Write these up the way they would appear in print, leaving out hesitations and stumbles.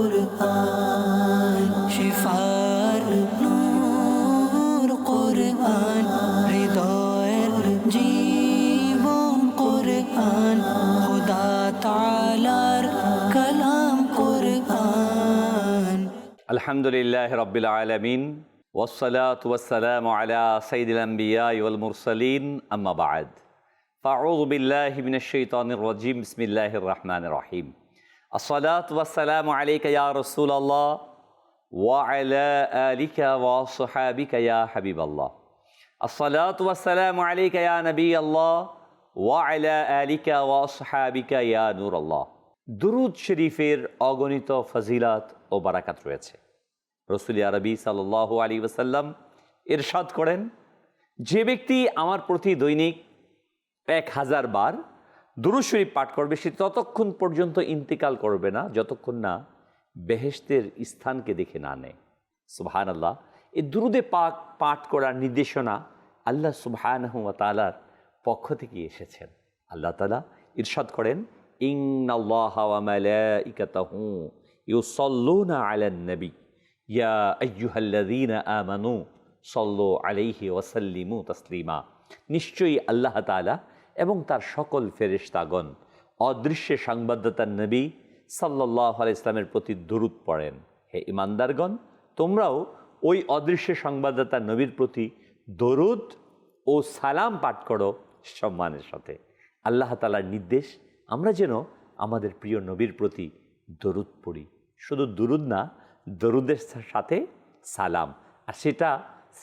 কুরআন cipher নূর কুরআন হৃদয়ের জীবন কুরআন খোদা তাআলার কালাম কুরআন। আলহামদুলিল্লাহ রাব্বিল আলামিন ওয়াসসালাতু ওয়াসসালামু আলা সাইয়্যিদিল আমবিয়া ওয়াল মুরসালিন আম্মা বা'দ ফাআউযু বিল্লাহি মিনাশ শাইতানির রাজীম বিসমিল্লাহির রহমানির রহিম আসসালাতু ওয়াসসালামু আলাইকা ইয়া রাসূলুল্লাহ ওয়া আলা আলিকা ওয়া আসহাবিকা ইয়া হাবিবাল্লাহ আসসালাতু ওয়াসসালামু আলাইকা ইয়া নবিয়াল্লাহ ওয়া আলা আলিকা ওয়া আসহাবিকা ইয়া নূরাল্লাহ। দুরূদ শরীফের অগণিত ফজিলাত ও বারাকাত রয়েছে। রাসূল আরবি সাল্লাল্লাহু আলাইহি ওয়াসাল্লাম ইরশাদ করেন, যে ব্যক্তি আমার প্রতি দৈনিক 1000 বার দুরূদ শরীফ পাঠ করবে সে ততক্ষণ পর্যন্ত ইন্তেকাল করবে না যতক্ষণ না বেহেশতের স্থানকে দেখে না নেয়। সুবহানাল্লাহ। এই দুরূদে পাক পাঠ করার নির্দেশনা আল্লাহ সুবহানাহু ওয়া তাআলার পক্ষ থেকে এসেছেন। আল্লাহ তাআলা ইরশাদ করেন, ইন্নাল্লাহা ওয়া মালাইকাতাহু ইউসাল্লুনা আলান নবী ইয়া আইয়ুহাল্লাযীনা আমানু সাল্লু আলাইহি ওয়া সাল্লিমু তাসলিমা। নিশ্চয়ই আল্লাহ তাআলা এবং তার সকল ফেরেশতাগণ অদৃশ্য সংবাদদাতার নবী সাল্লাল্লাহু আলাইহি ইসলামের প্রতি দরুদ পড়েন। হে ঈমানদারগণ, তোমরাও ওই অদৃশ্য সংবাদদাতা নবীর প্রতি দরুদ ও সালাম পাঠ করো সম্মানের সাথে। আল্লাহ তাআলার নির্দেশ আমরা যেন আমাদের প্রিয় নবীর প্রতি দরুদ পড়ি। শুধু দরুদ না, দরুদের সাথে সালাম। আর সেটা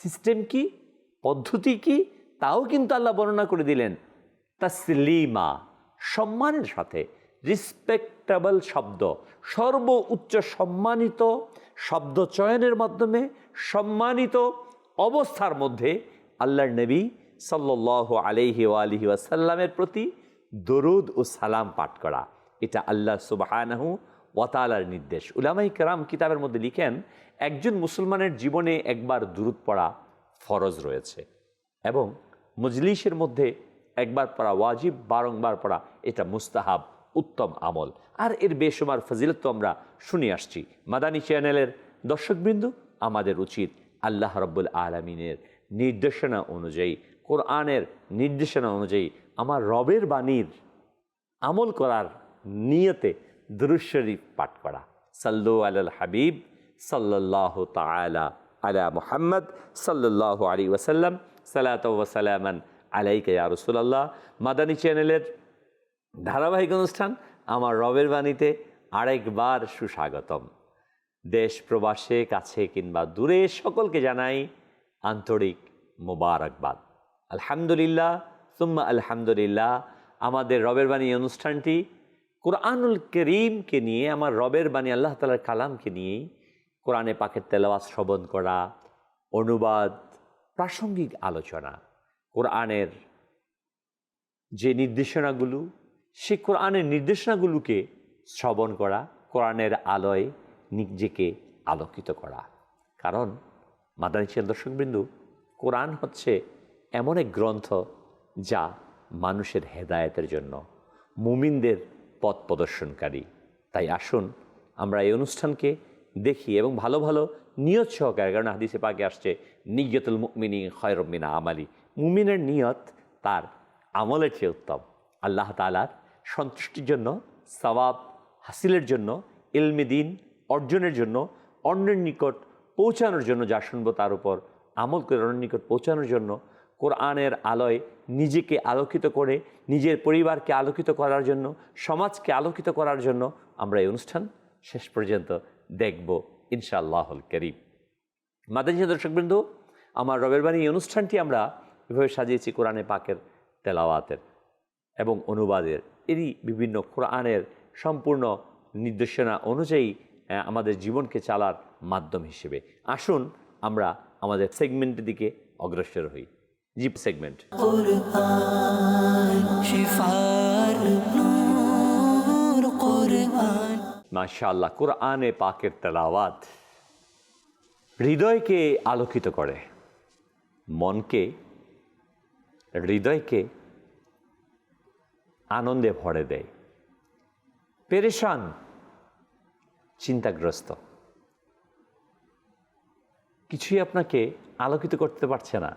সিস্টেম কি, পদ্ধতি কি, তাও কিন্তু আল্লাহ বর্ণনা করে দিলেন। তাসলিমা, সম্মানের সাথে, রিসপেক্টেবল শব্দ, সর্বোচ্চ সম্মানিত শব্দ চয়নের মাধ্যমে সম্মানিত অবস্থার মধ্যে আল্লাহর নবী সাল্লাল্লাহু আলাইহি ওয়া আলিহি ওয়াসাল্লামের প্রতি দরুদ ও সালাম পাঠ করা, এটা আল্লাহ সুবহানাহু ওয়া তাআলার নির্দেশ। উলামায়ে কেরাম কিতাবের মধ্যে লিখেন, একজন মুসলমানের জীবনে একবার দুরুদ পড়া ফরজ রয়েছে এবং মজলিসের মধ্যে একবার পড়া ওয়াজিব, বারংবার পড়া এটা মুস্তাহাব, উত্তম আমল। আর এর বেশুমার ফজিলত তো আমরা শুনে আসছি। মাদানী চ্যানেলের দর্শকবৃন্দ, আমাদের উচিত আল্লাহ রাব্বুল আলামিনের নির্দেশনা অনুযায়ী, কোরআনের নির্দেশনা অনুযায়ী আমার রবের বাণীর আমল করার নিয়তে দুরূদ শরীফ পাঠ করা। সাল্লু আলাল হাবিব সাল্লাল্লাহু তাআলা আলা মুহাম্মদ সাল্লাল্লাহু আলাইহি ওয়াসাল্লাম সালাতু ওয়া সালামান আলাইকা ইয়া রাসূলুল্লাহ। মাদানী চ্যানেলের ধারাবাহিক অনুষ্ঠান আমার রবের বাণীতে আরেকবার সুস্বাগতম। দেশ প্রবাসে, কাছে কিংবা দূরে সকলকে জানাই আন্তরিক মোবারকবাদ। আলহামদুলিল্লাহ সুম্মা আলহামদুলিল্লাহ। আমাদের রবের বাণী অনুষ্ঠানটি কোরআনুল করিমকে নিয়ে, আমার রবের বাণী আল্লাহ তাআলার কালামকে নিয়েই কোরআনে পাকের তেলাওয়াত শ্রবণ করা, অনুবাদ, প্রাসঙ্গিক আলোচনা, কোরআনের যে নির্দেশনাগুলো, সেই কোরআনের নির্দেশনাগুলোকে শ্রবণ করা, কোরআনের আলোয় নিজেকে আলোকিত করা। কারণ মাদানী চ্যানেল দর্শকবৃন্দ, কোরআন হচ্ছে এমন এক গ্রন্থ যা মানুষের হেদায়েতের জন্য, মুমিনদের পথ প্রদর্শনকারী। তাই আসুন আমরা এই অনুষ্ঠানকে দেখি এবং ভালো ভালো নিয়ত সহকারে, কারণ হাদিসে পাকে আসছে নিয়্যতুল মুমিনি খায়রুম মিন আমালি, মুমিনের নিয়ত তার আমলের চেয়ে উত্তম। আল্লাহ তাআলার সন্তুষ্টির জন্য, সওয়াব হাসিলের জন্য, ইলমে দ্বীন অর্জনের জন্য, অন্যের নিকট পৌঁছানোর জন্য, যা শুনবো তার উপর আমল করে অন্যের নিকট পৌঁছানোর জন্য, কোরআনের আলোয় নিজেকে আলোকিত করে নিজের পরিবারকে আলোকিত করার জন্য, সমাজকে আলোকিত করার জন্য আমরা এই অনুষ্ঠান শেষ পর্যন্ত দেখব ইনশাআল্লাহুল কারীম। মাদানী দর্শকবৃন্দ, আমার রবের বাণী এই অনুষ্ঠানটি আমরা এভাবে সাজিয়েছি কোরআনে পাকের তেলাওয়াতের এবং অনুবাদের, এরই বিভিন্ন কোরআনের সম্পূর্ণ নির্দেশনা অনুযায়ী আমাদের জীবনকে চালার মাধ্যম হিসেবে। আসুন আমরা আমাদের সেগমেন্টের দিকে অগ্রসর হই। জি, সেগমেন্ট মাশাআল্লাহ। কোরআনে পাকের তেলাওয়াত হৃদয়কে আলোকিত করে, মনকে, হৃদয়কে আনন্দে ভরে দেয়। পেরেশান চিন্তাগ্রস্ত, কিছুই আপনাকে আলোকিত করতে পারছে না,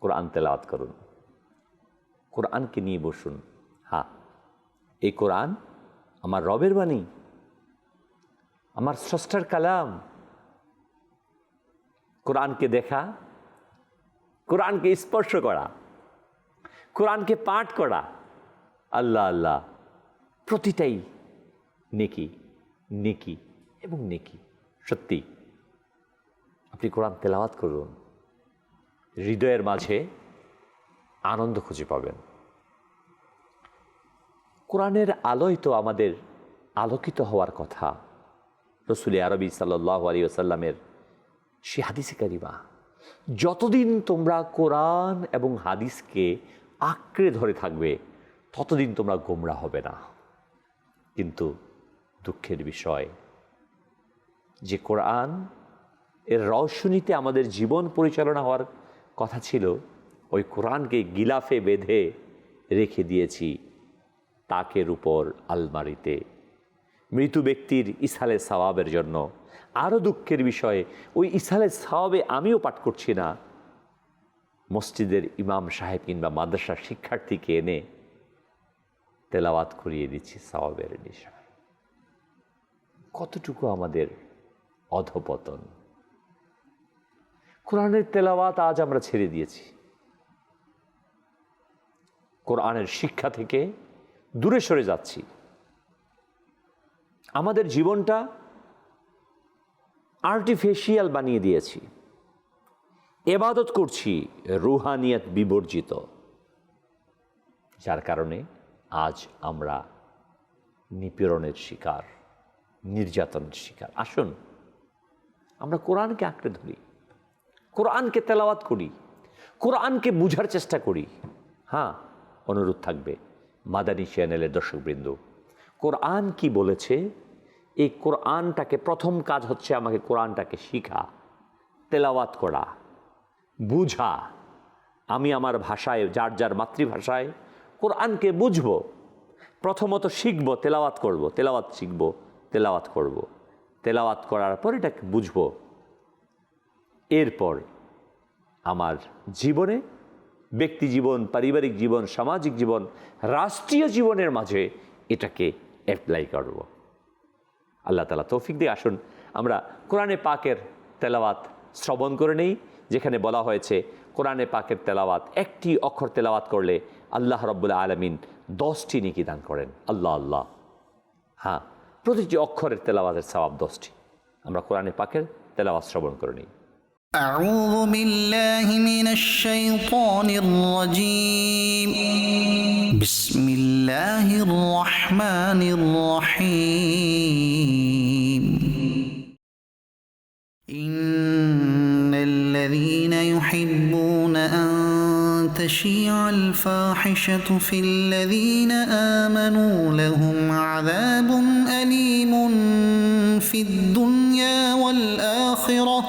কোরআন তেলাওয়াত করুন, কোরআনকে নিয়ে বসুন। হ্যাঁ, এই কোরআন আমার রবের বাণী, আমার স্রষ্টার কালাম। কোরআনকে দেখা, কোরআনকে স্পর্শ করা, কোরআনকে পাঠ করা, আল্লাহ আল্লাহ, প্রতিটাই নেকি, নেকি এবং নেকি। সত্যি আপনি কোরআন তেলাওয়াত করুন, হৃদয়ের মাঝে আনন্দ খুঁজে পাবেন। কোরআনের আলোয় তো আমাদের আলোকিত হওয়ার কথা। রসুল আরবি সাল্লাল্লাহু আলাইহি ওয়াসাল্লামের সে হাদিসে কারিমা, যতদিন তোমরা কোরআন এবং হাদিসকে আঁকড়ে ধরে থাকবে ততদিন তোমরা গোমরাহ হবে না। কিন্তু দুঃখের বিষয় যে কোরআন এর রওশনীতে আমাদের জীবন পরিচালনা হওয়ার কথা ছিল, ওই কোরআনকে গিলাফে বেঁধে রেখে দিয়েছি তাকের উপর আলমারিতে, মৃত্যু ব্যক্তির ইসালে সওয়াবের জন্য। আরও দুঃখের বিষয়ে ওই ইসালে সওয়াবে আমিও পাঠ করছি না, মসজিদের ইমাম সাহেব কিংবা মাদ্রাসার শিক্ষার্থীকে এনে তেলাওয়াত করিয়ে দিচ্ছি সওয়াবের নিশায়। কতটুকু আমাদের অধপতন! কোরআনের তেলাওয়াত আজ আমরা ছেড়ে দিয়েছি, কোরআনের শিক্ষা থেকে দূরে সরে যাচ্ছি। আমাদের জীবনটা আর্টিফিশিয়াল বানিয়ে দিয়েছি, ইবাদত করছি রুহানিয়ত বিবর্জিত, যার কারণে আজ আমরা নিপীড়নের শিকার, নির্যাতনের শিকার। আসুন আমরা কোরআনকে আঁকড়ে ধরি, কোরআনকে তেলাওয়াত করি, কোরআনকে বুঝার চেষ্টা করি। হ্যাঁ, অনুরোধ থাকবে মাদানী চ্যানেলের দর্শকবৃন্দ, কোরআন কি বলেছে, এই কোরআনটাকে প্রথম কাজ হচ্ছে আমাকে কোরআনটাকে শিখা, তেলাওয়াত করা, বুঝা। আমি আমার ভাষায়, যার যার মাতৃভাষায় কোরআনকে বুঝবো, প্রথমত শিখবো, তেলাওয়াত করব, তেলাওয়াত শিখবো, তেলাওয়াত করব, তেলাওয়াত করার পর এটাকে বুঝবো। এরপর আমার জীবনে, ব্যক্তি জীবন, পারিবারিক জীবন, সামাজিক জীবন, রাষ্ট্রীয় জীবনের মাঝে এটাকে অ্যাপ্লাই করব। আল্লাহ তাআলা তৌফিক দিয়ে আসুন আমরা কোরআনে পাকের তেলাওয়াত শ্রবণ করে নেই, যেখানে বলা হয়েছে কোরআনে পাকের তেলাওয়াত, একটি অক্ষর তেলাওয়াত করলে আল্লাহ রাব্বুল আলামিন 10টি নেকি দান করেন। আল্লাহ আল্লাহ, হ্যাঁ, প্রতিটি অক্ষরের তেলাওয়াতের সওয়াব 10টি। আমরা কোরআনে পাকের তেলাওয়াত শ্রবণ করে নিই। أعوذ بالله من الشيطان الرجيم. بسم الله الرحمن الرحيم. إن الذين يحبون أن تشيع الفاحشة في الذين آمنوا لهم عذاب أليم في الدنيا والآخرة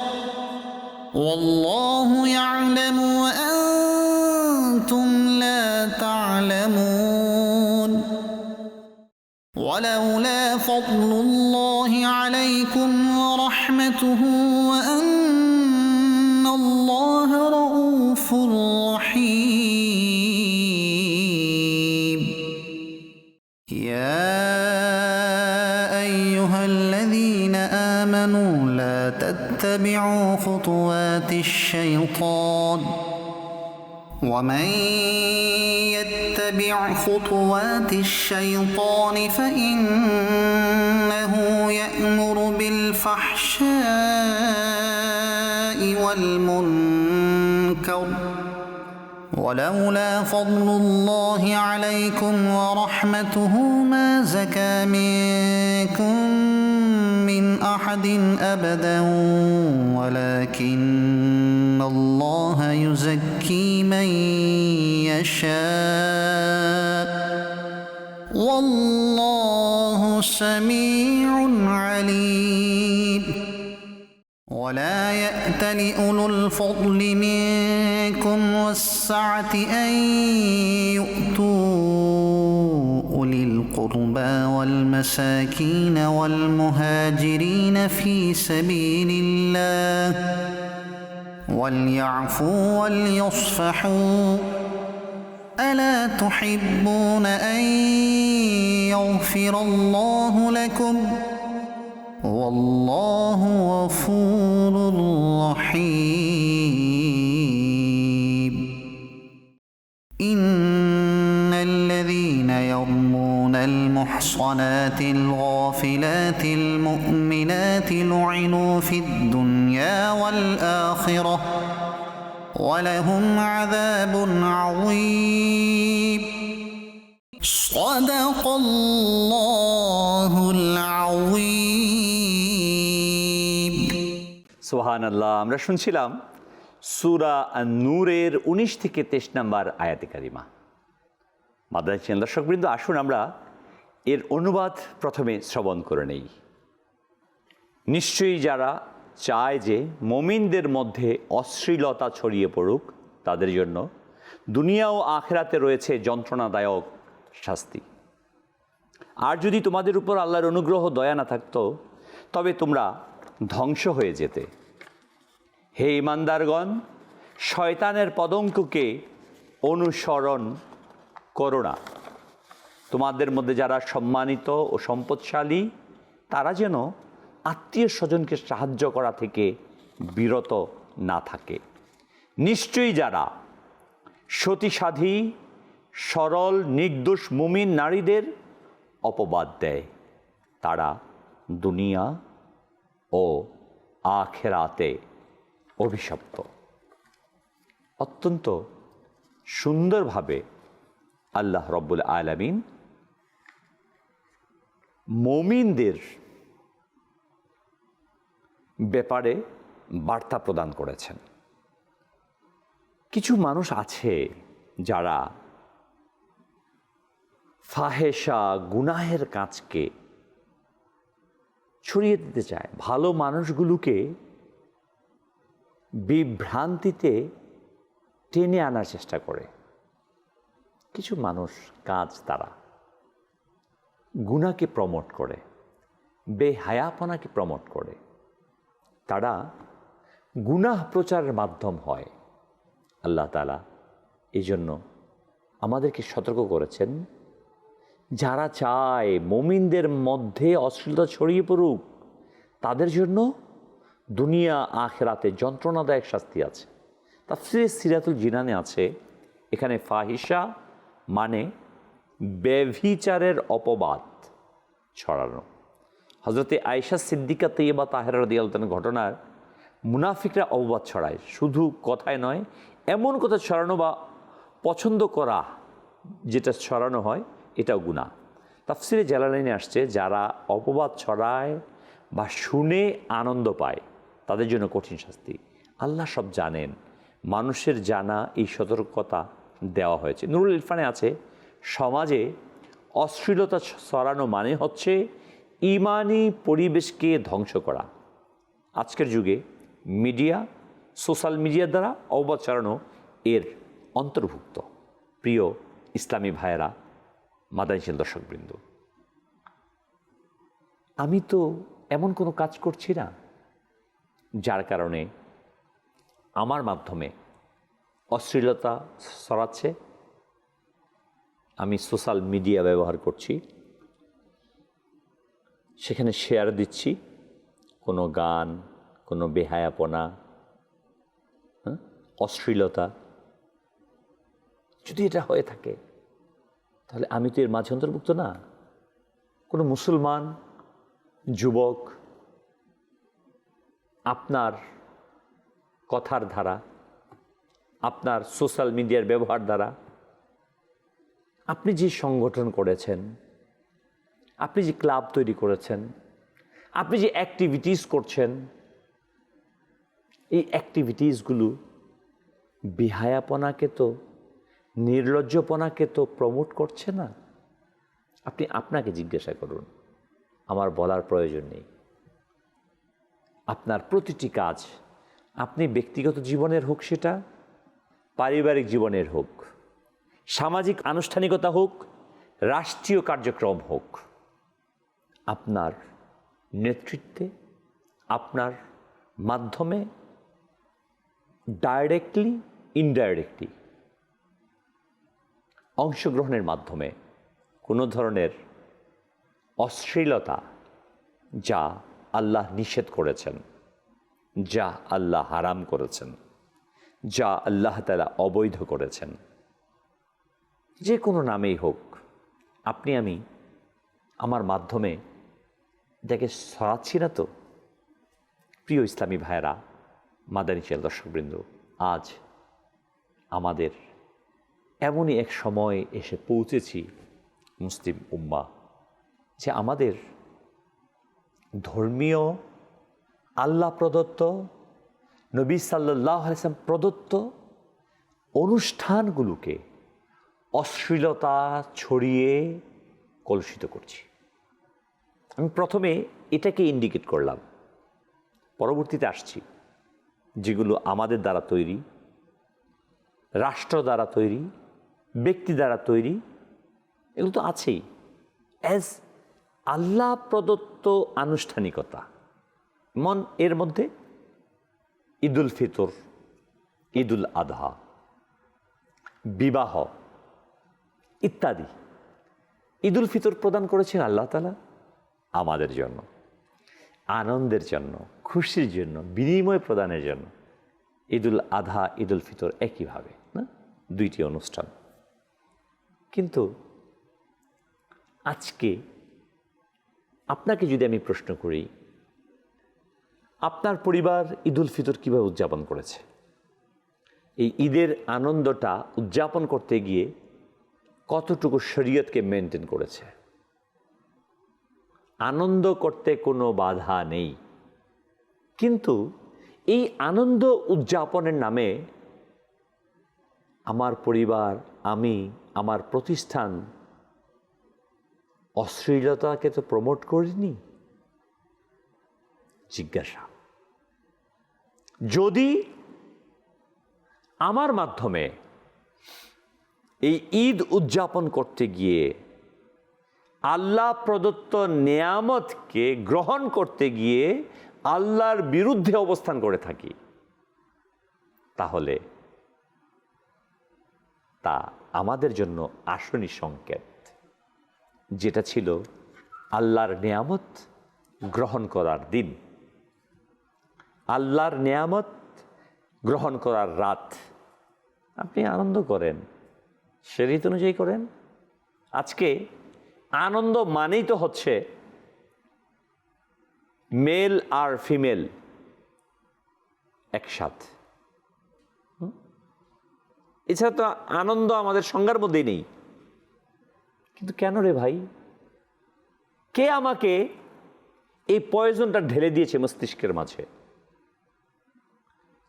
والله يعلم وأنتم لا تعلمون. ولولا فضل الله عليكم ورحمته وأن الله رؤوف رحيم. يا أيها الذين آمنوا لا تتبعوا خطوات الشيطان ومن يتبع خطوات الشيطان فإنه يأمر بالفحشاء والمنكر ولولا فضل الله عليكم ورحمته ما زكى منكم من أحد أبدا ولكن الله يزكي من يشاء والله سميع عليم. ولا يأتل أولو الفضل منكم والسعة أن يؤتوا أولي القربى القربى والمساكين والمهاجرين في سبيل الله وليعفوا وليصفحوا ألا تحبون أن يغفر الله لكم والله غفور رحيم إن الذين يرمون المحصنات الغافلات المؤمنات لعنوا في الدنيا والآخرة ولهم عذاب عظيم صدق الله العظيم সুবহানাল্লাহ। আমরা শুনছিলাম সূরা আন-নূরের 19 থেকে 23 নম্বর আয়াতে কারিমা। মাদানী চ্যানেল দর্শকবৃন্দ, আসুন আমরা এর অনুবাদ প্রথমে শ্রবণ করে নেই। নিশ্চয়ই যারা চায় যে মুমিনদের মধ্যে অশ্লীলতা ছড়িয়ে পড়ুক, তাদের জন্য দুনিয়া ও আখিরাতে রয়েছে যন্ত্রণাদায়ক শাস্তি। আর যদি তোমাদের উপর আল্লাহর অনুগ্রহ দয়া না থাকতো তবে তোমরা ধ্বংস হয়ে যেতে। হে ঈমানদারগণ, শয়তানের পদঙ্ককে অনুসরণ করো না। তোমাদের মধ্যে যারা সম্মানিত ও সম্পদশালী তারা যেন আত্মীয় স্বজনকে সাহায্য করা থেকে বিরত না থাকে। নিশ্চয়ই যারা সতীসাধী সরল নির্দোষ মুমিন নারীদের অপবাদ দেয় তারা দুনিয়া ও আখিরাতে অভিশপ্ত। অত্যন্ত সুন্দরভাবে আল্লাহ রব্বুল আলামিন মুমিনদের ব্যাপারে বার্তা প্রদান করেছেন। কিছু মানুষ আছে যারা ফাহেশা গুনাহের কাজকে ছড়িয়ে দিতে চায়, ভালো মানুষগুলোকে বিভ্রান্তিতে টেনে আনার চেষ্টা করে। কিছু মানুষ কাজ তারা গুনাহকে প্রমোট করে, বেহায়াপনাকে প্রমোট করে। তারা গুনাহ প্রচারের মাধ্যম হয়। আল্লাহ তাআলা এই জন্য আমাদেরকে সতর্ক করেছেন, যারা চায় মুমিনদের মধ্যে অশ্লীলতা ছড়িয়ে পড়ুক তাদের জন্য দুনিয়া আখিরাতে যন্ত্রণাদায়ক শাস্তি আছে। তাফসীরে সিরাতুল জিনানে আছে, এখানে ফাহিশা মানে ব্যভিচারের অপবাদ ছড়ানো। হযরতে আয়েশা সিদ্দিকা তৈয়বা তাহেরা রাদিয়াল্লাহু তাআলার ঘটনার মুনাফিকরা অপবাদ ছড়ায়। শুধু কথায় নয়, এমন কথা ছড়ানো বা পছন্দ করা যেটা ছড়ানো হয় এটাও গুনাহ। তাফসীরে জালালাইনে আসছে, যারা অপবাদ ছড়ায় বা শুনে আনন্দ পায় তাদের জন্য কঠিন শাস্তি। আল্লাহ সব জানেন, মানুষের জানা এই সতর্কতা দেওয়া হয়েছে। নুরুল ইরফানে আছে, সমাজে অশ্লীলতা ছড়ানো মানে হচ্ছে ঈমানি পরিবেশকে ধ্বংস করা। আজকের যুগে মিডিয়া, সোশ্যাল মিডিয়ার দ্বারা অপবাদ ছড়ানো এর অন্তর্ভুক্ত। প্রিয় ইসলামী ভাইয়েরা, মাদানী চ্যানেল দর্শকবৃন্দ, আমি তো এমন কোনো কাজ করছি না যার কারণে আমার মাধ্যমে অশ্লীলতা ছড়াচ্ছে। আমি সোশ্যাল মিডিয়া ব্যবহার করছি, সেখানে শেয়ার দিচ্ছি কোনো গান, কোনো বেহায়াপনা, অশ্লীলতা। যদি এটা হয়ে থাকে তাহলে আমি তো এর মাঝে অন্তর্ভুক্ত না। কোনো মুসলমান যুবক আপনার কথার ধারা, আপনার সোশ্যাল মিডিয়ার ব্যবহার দ্বারা আপনি যে সংগঠন করেছেন, আপনি যে ক্লাব তৈরি করেছেন, আপনি যে অ্যাক্টিভিটিস করছেন, এই অ্যাক্টিভিটিসগুলো বেহায়াপনাকে তো, নির্লজ্জপনাকে তো প্রমোট করছে না। আপনি আপনাকে জিজ্ঞাসা করুন, আমার বলার প্রয়োজন নেই। আপনার প্রতিটি কাজ, আপনি ব্যক্তিগত জীবনের হোক, সেটা পারিবারিক জীবনের হোক, সামাজিক আনুষ্ঠানিকতা হোক, রাষ্ট্রীয় কার্যক্রম হোক, আপনার নেতৃত্বে, আপনার মাধ্যমে, ডাইরেক্টলি ইনডাইরেক্টলি অংশগ্রহণের মাধ্যমে কোনো ধরনের অশ্লীলতা, যা আল্লাহ নিষেধ করেছেন, যা আল্লাহ হারাম করেছেন, যা আল্লাহ তাআলা অবৈধ করেছেন, যে কোনো নামেই হোক, আপনি আমি আমার মাধ্যমে এটাকে ছড়াচ্ছি না তো? প্রিয় ইসলামী ভাইয়েরা, মাদানী চ্যানেল দর্শকবৃন্দ, আজ আমাদের এমনই এক সময় এসে পৌঁছেছি মুসলিম উম্মাহ, যে আমাদের ধর্মীয়, আল্লাহ প্রদত্ত, নবী সাল্লাল্লাহু আলাইহি ওয়াসাল্লাম প্রদত্ত অনুষ্ঠানগুলোকে অশ্লীলতা ছড়িয়ে কলুষিত করছি। আমি প্রথমে এটাকে ইন্ডিকেট করলাম, পরবর্তীতে আসছি যেগুলো আমাদের দ্বারা তৈরি, রাষ্ট্র দ্বারা তৈরি, ব্যক্তি দ্বারা তৈরি, এগুলো তো আছেই অ্যাজ আল্লাহ প্রদত্ত আনুষ্ঠানিকতা। এর মধ্যে ঈদুল ফিতর, ঈদুল আদহা, বিবাহ ইত্যাদি। ঈদুল ফিতর প্রদান করেছেন আল্লাহ তাআলা আমাদের জন্য, আনন্দের জন্য, খুশির জন্য, বিনিময় প্রদানের জন্য। ঈদুল আদহা, ঈদুল ফিতর একইভাবে না, দুইটি অনুষ্ঠান। কিন্তু আজকে আপনাকে যদি আমি প্রশ্ন করি, আপনার পরিবার ঈদুল ফিতর কীভাবে উদযাপন করেছে? এই ঈদের আনন্দটা উদযাপন করতে গিয়ে কতটুকু শরীয়তকে মেনটেন করেছে? আনন্দ করতে কোনো বাধা নেই, কিন্তু এই আনন্দ উদযাপনের নামে আমার পরিবার, আমি, আমার প্রতিষ্ঠান অশ্লীলতাকে তো প্রমোট করিনি। জিজ্ঞাসা, যদি আমার মাধ্যমে এই ঈদ উদযাপন করতে গিয়ে আল্লাহ প্রদত্ত নেয়ামতকে গ্রহণ করতে গিয়ে আল্লাহর বিরুদ্ধে অবস্থান করে থাকি, তাহলে তা আমাদের জন্য আসনি সংকেত, যেটা ছিল আল্লাহর নেয়ামত গ্রহণ করার দিন, আল্লাহর নেয়ামত গ্রহণ করার রাত। আপনি আনন্দ করেন, সে রীতি অনুযায়ী করেন। আজকে আনন্দ মানেই তো হচ্ছে মেল আর ফিমেল একসাথে। এছাড়া তো আনন্দ আমাদের সংজ্ঞার মধ্যেই নেই। কিন্তু কেন রে ভাই? কে আমাকে এই পয়জনটা ঢেলে দিয়েছে মস্তিষ্কের মাঝে?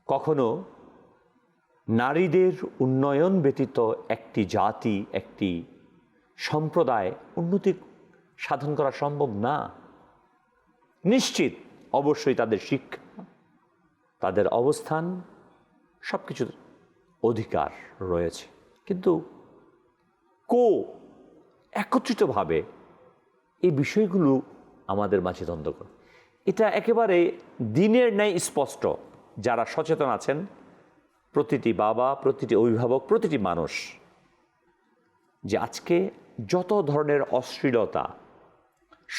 কখনো নারীদের উন্নয়ন ব্যতীত একটি জাতি, একটি সম্প্রদায় উন্নতি সাধন করা সম্ভব না। নিশ্চিত অবশ্যই তাদের শিক্ষা, তাদের অবস্থান, সব কিছুর অধিকার রয়েছে, কিন্তু একত্রিতভাবে এই বিষয়গুলো আমাদের মাঝে দ্বন্দ্ব করে। এটা একেবারে দিনের ন্যায় স্পষ্ট। যারা সচেতন আছেন, প্রতিটি বাবা, প্রতিটি অভিভাবক, প্রতিটি মানুষ, যে আজকে যত ধরনের অশ্লীলতা,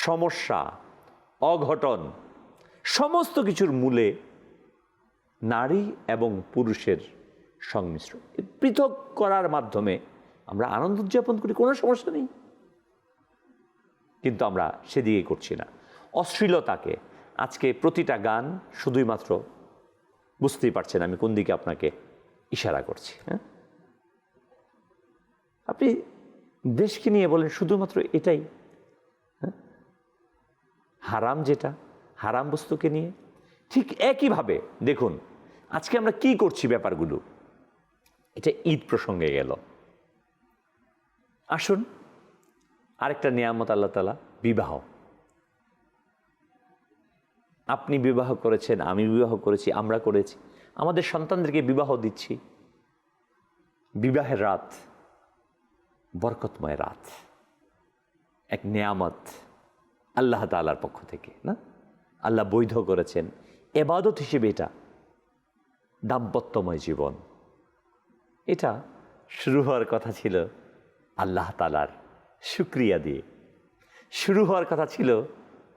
সমস্যা, অঘটন, সমস্ত কিছুর মূলে নারী এবং পুরুষের সংমিশ্রণ। পৃথক করার মাধ্যমে আমরা আনন্দ উদযাপন করি, কোনো সমস্যা নেই, কিন্তু আমরা সেদিকে করছি না। অশ্লীলতাকে আজকে প্রতিটা গান শুধুই মাত্র, বুঝতেই পারছেন আমি কোন দিকে আপনাকে ইশারা করছি। হ্যাঁ, আপনি দেশকে নিয়ে বলেন শুধুমাত্র এটাই। হ্যাঁ, হারাম, যেটা হারাম বস্তুকে নিয়ে ঠিক একইভাবে দেখুন আজকে আমরা কি করছি ব্যাপারগুলো। এটা ঈদ প্রসঙ্গে গেল। আসুন আরেকটা নিয়ামত আল্লাহ তাআলা, বিবাহ। আপনি বিবাহ করেছেন, আমি বিবাহ করেছি, আমরা করেছি, আমাদের সন্তানদেরকে বিবাহ দিচ্ছি। বিবাহের রাত বরকতময় রাত, এক নেয়ামত আল্লাহ তাআলার পক্ষ থেকে, না? আল্লাহ বৈধ করেছেন ইবাদত হিসেবে। এটা দাম্পত্যময় জীবন, এটা শুরু হওয়ার কথা ছিল আল্লাহ তাআলার শুকরিয়া দিয়ে, শুরু হওয়ার কথা ছিল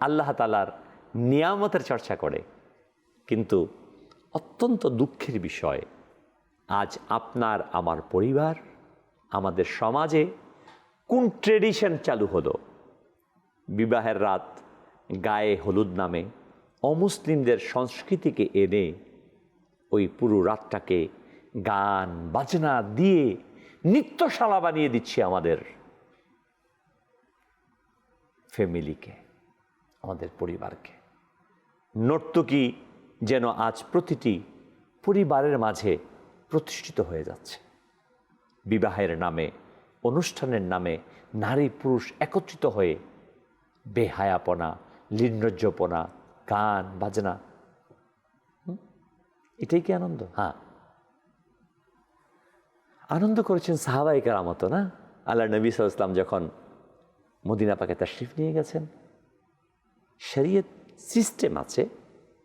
আল্লাহ তাআলার নিয়ামতের চর্চা করে। কিন্তু অত্যন্ত দুঃখের বিষয়, আজ আপনার আমার পরিবার, আমাদের সমাজে কোন ট্রেডিশন চালু হলো? বিবাহের রাত গায়ে হলুদ নামে অমুসলিমদের সংস্কৃতিকে এনে ওই পুরো রাতটাকে গান বাজনা দিয়ে নৃত্যশালা বানিয়ে দিচ্ছি আমাদের ফ্যামিলিকে, আমাদের পরিবারকে। নর্তকী যেন আজ প্রতিটি পরিবারের মাঝে প্রতিষ্ঠিত হয়ে যাচ্ছে। বিবাহের নামে, অনুষ্ঠানের নামে নারী পুরুষ একত্রিত হয়ে বেহায়াপনা, লিন্নজ্জপনা, গান বাজনা, এটাই কি আনন্দ? হ্যাঁ, আনন্দ করেছেন সাহাবায়ে কেরামত, না? আল্লাহ নবী সাল্লাল্লাহু আলাইহি ওয়াসাল্লাম যখন মদিনা পাকে তাশরিফ নিয়ে গেছেন, শরীয়ত সিস্টেম আছে,